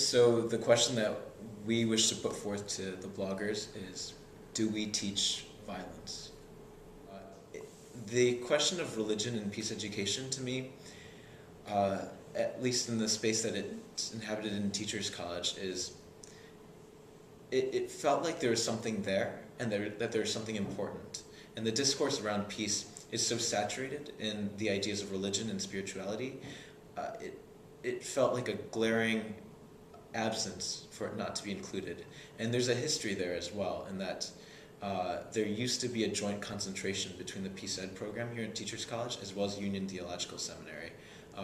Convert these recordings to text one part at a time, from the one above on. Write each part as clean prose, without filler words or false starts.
So the question that we wish to put forth to the bloggers is, do we teach violence? The question of religion and peace education, to me, at least in the space that it's inhabited in Teachers College, is it felt like there was something there, and that there was something important. And the discourse around peace is so saturated in the ideas of religion and spirituality, it felt like a glaring absence for it not to be included. And there's a history there as well, in that there used to be a joint concentration between the Peace Ed program here at Teachers College as well as Union Theological Seminary.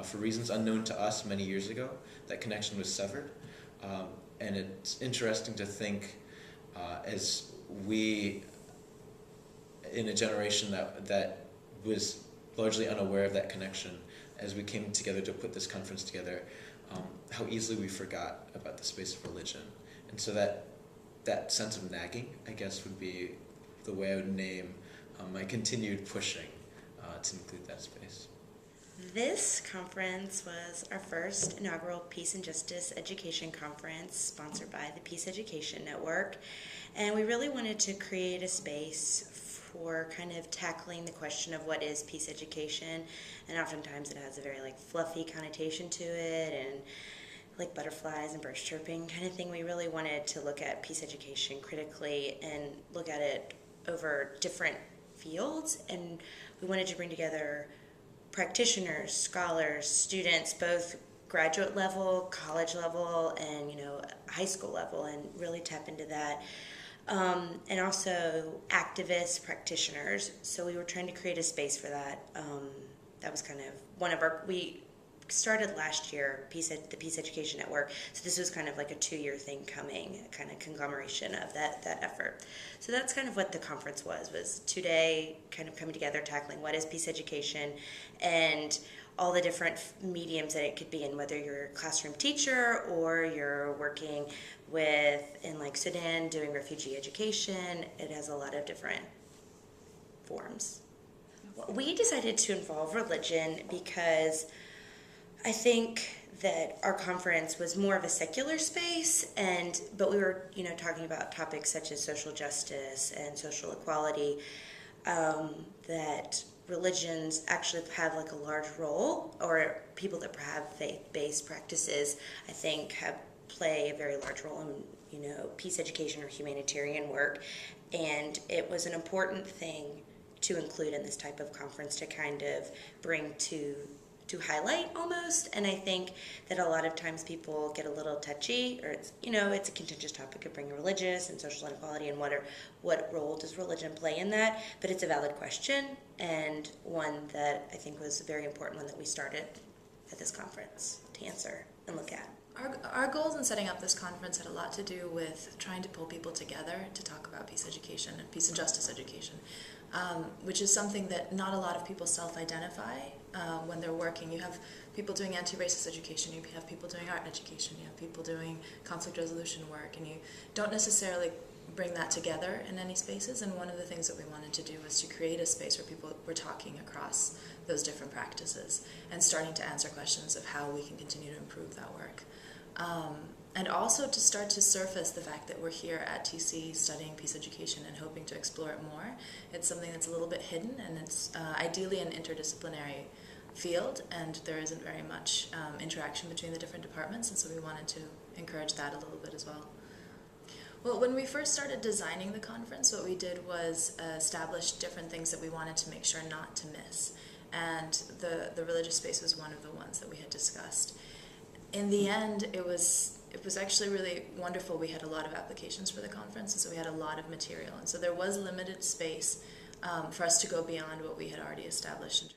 For reasons unknown to us many years ago, that connection was severed. And it's interesting to think as we, in a generation that was largely unaware of that connection, as we came together to put this conference together, how easily we forgot about the space of religion. And so that sense of nagging, I guess, would be the way I would name my continued pushing to include that space. This conference was our first inaugural Peace and Justice Education Conference sponsored by the Peace Education Network, and we really wanted to create a space for kind of tackling the question of what is peace education, and oftentimes it has a very fluffy connotation to it and like butterflies and birds chirping kind of thing. We really wanted to look at peace education critically and look at it over different fields, and we wanted to bring together practitioners, scholars, students, both graduate level, college level, and high school level, and really tap into that. And also activists, practitioners. So we were trying to create a space for that. That was kind of one of we started last year, the Peace Education Network. So this was kind of like a 2-year thing coming, a kind of conglomeration of that effort. So that's kind of what the conference was 2-day kind of coming together, tackling what is peace education and all the different mediums that it could be in, whether you're a classroom teacher or you're working in Sudan doing refugee education. It has a lot of different forms. We decided to involve religion because I think that our conference was more of a secular space, but we were talking about topics such as social justice and social equality, that religions actually have a large role, or people that have faith-based practices, I think, play a very large role in peace education or humanitarian work. And it was an important thing to include in this type of conference to kind of bring to highlight almost. And I think that a lot of times people get a little touchy, or it's a contentious topic of bringing religious and social inequality, and what role does religion play in that? But it's a valid question, and one that I think was a very important one that we started at this conference to answer and look at. Our goals in setting up this conference had a lot to do with trying to pull people together to talk about peace education and peace and justice education, which is something that not a lot of people self-identify when they're working. You have people doing anti-racist education, you have people doing art education, you have people doing conflict resolution work, and you don't necessarily bring that together in any spaces. And one of the things that we wanted to do was to create a space where people were talking across those different practices and starting to answer questions of how we can continue to improve that work. And also to start to surface the fact that we're here at TC studying peace education and hoping to explore it more. It's something that's a little bit hidden, and it's ideally an interdisciplinary field, and there isn't very much interaction between the different departments, and so we wanted to encourage that a little bit as well. Well, when we first started designing the conference, what we did was establish different things that we wanted to make sure not to miss, and the religious space was one of the ones that we had discussed. In the end, it was actually really wonderful. We had a lot of applications for the conference, and so we had a lot of material, and so there was limited space for us to go beyond what we had already established.